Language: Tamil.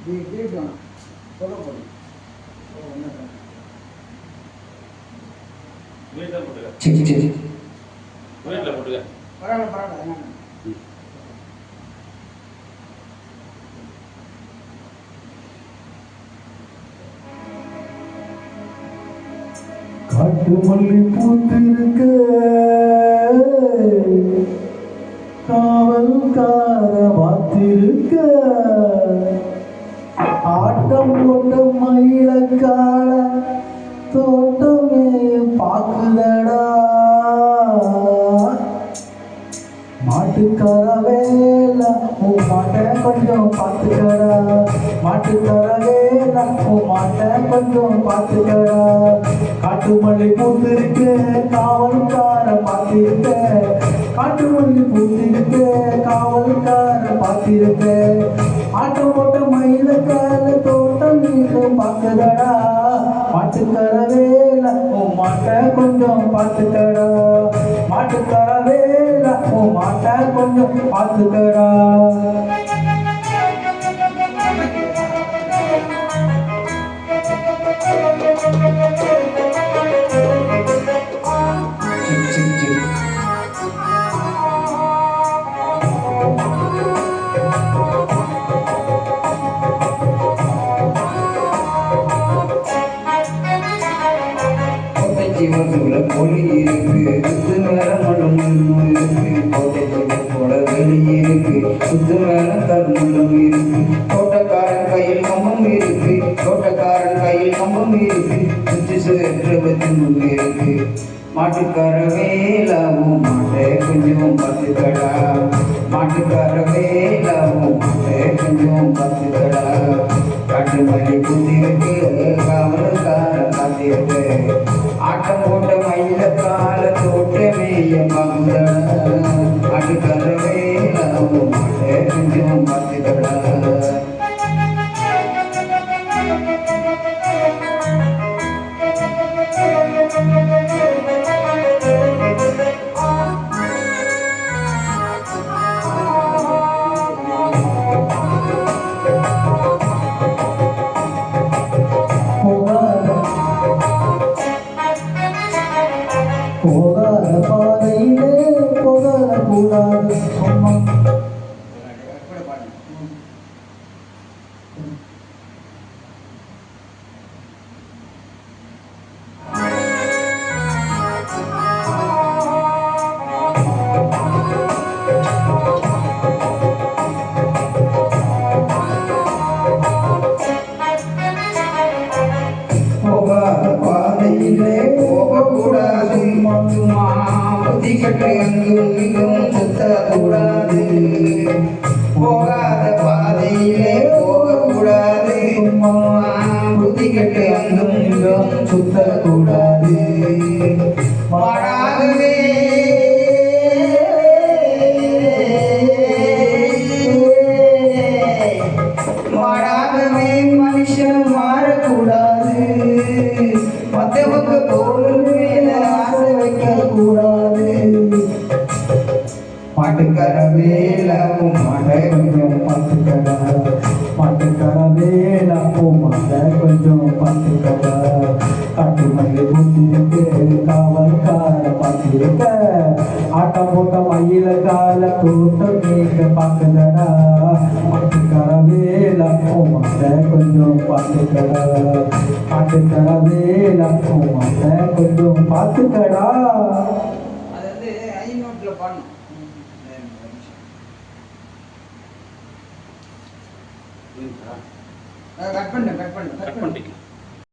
சொல்ல போறேன் சரி சரி பரவாயில்ல பரவாயில்ல காட்டு மல்லி பூத்திருக்க காவல்கார வாத்திருக்க ஆட்டம் போட்ட மயிலக்கால தோட்டமே பாக்குதடா மாட்டுக்கார வேலை உன் மாட்டை கொஞ்சம் பார்த்துக்கடா மாட்டுக்கார வேலை உன் மாட்டை கொஞ்சம் பார்த்துக்கடா காட்டு மல்லி பூத்திருக்க காவல்கார பார்த்திருக்க காட்டு மல்லி பூத்திருக்க காவல்கார பார்த்திருக்க ஆட்டம் போட்ட மயிலக்கால தோட்டம் நீக்கும் பார்க்குதடா மாட்டுக்கார வேலை உன் மாட்டை கொஞ்சம் பார்த்துக்கடா மாட்டுக்கார வேலை உன் மாட்டை கொஞ்சம் பார்த்துக்கடா ஜீவத்துல பொலி இருக்கு சுத்து மேல மண்ணும் இருக்கு கோட்டை போட வெளி இருக்கு சுத்து மேல தருமண்டம் இருக்கு தோட்டக்காரன் கையில் கம்பம் இருக்கு தோட்டக்காரன் கையில் கம்பம் இருக்கு சுற்றி சுற்றும் இருக்கு மாட்டுக்கார வேலாவும் மாட்டை கொஞ்சம் பார்த்துக்கடா மாட்டுக்கார வேலாவும் மாட்டை கொஞ்சம் பார்த்துக்கடா காட்டு மல்லி பூத்திருக்கு காவல்கார காத்திருக்கு ஆட்டம் போட்ட மயில கால தோட்டமேய பகுதடா மாட்டுக்கார வேலாவும் மாட்டை கொஞ்சம் பார்த்துக்கடா போகாத பாதையிலே போகக்கூடாது சும்மா பாதையிலே போகக்கூடாது சும்மா புத்தி கட்டு எங்கும் இங்கும் சுத்தக்கூடாது போகாத பாதையிலே போகக்கூடாது சும்மா புத்தி கட்டு எங்கும் இங்கும் சுத்தக்கூடாது மாறாகவே மாறாகவே மனுஷன் மாறக்கூடாது மத்தவங்க பொருள் மேல ஆசை வைக்க கூடாது மாட்டுக்கார வேலாவும் மாட்டை கொஞ்சம் பார்த்துக்கடா மாட்டுக்கார வேலாவும் மாட்டை கொஞ்சம் பார்த்துக்கடா காட்டு மல்லி பூத்திருக்கு காவல்கார பார்த்திருக்க ஆட்டம் போட்ட மயில கால தோட்டம் நீக்க பார்க்குதடா மாட்டுக்கார வேலாவும் மாட்டை கொஞ்சம் பார்த்துக்கடா மாட்டுக்கார வேலாவும் மாட்டை கொஞ்சம் பார்த்துக்கடா அது ஐநோட்ல பாடணும் கட் பண்ணு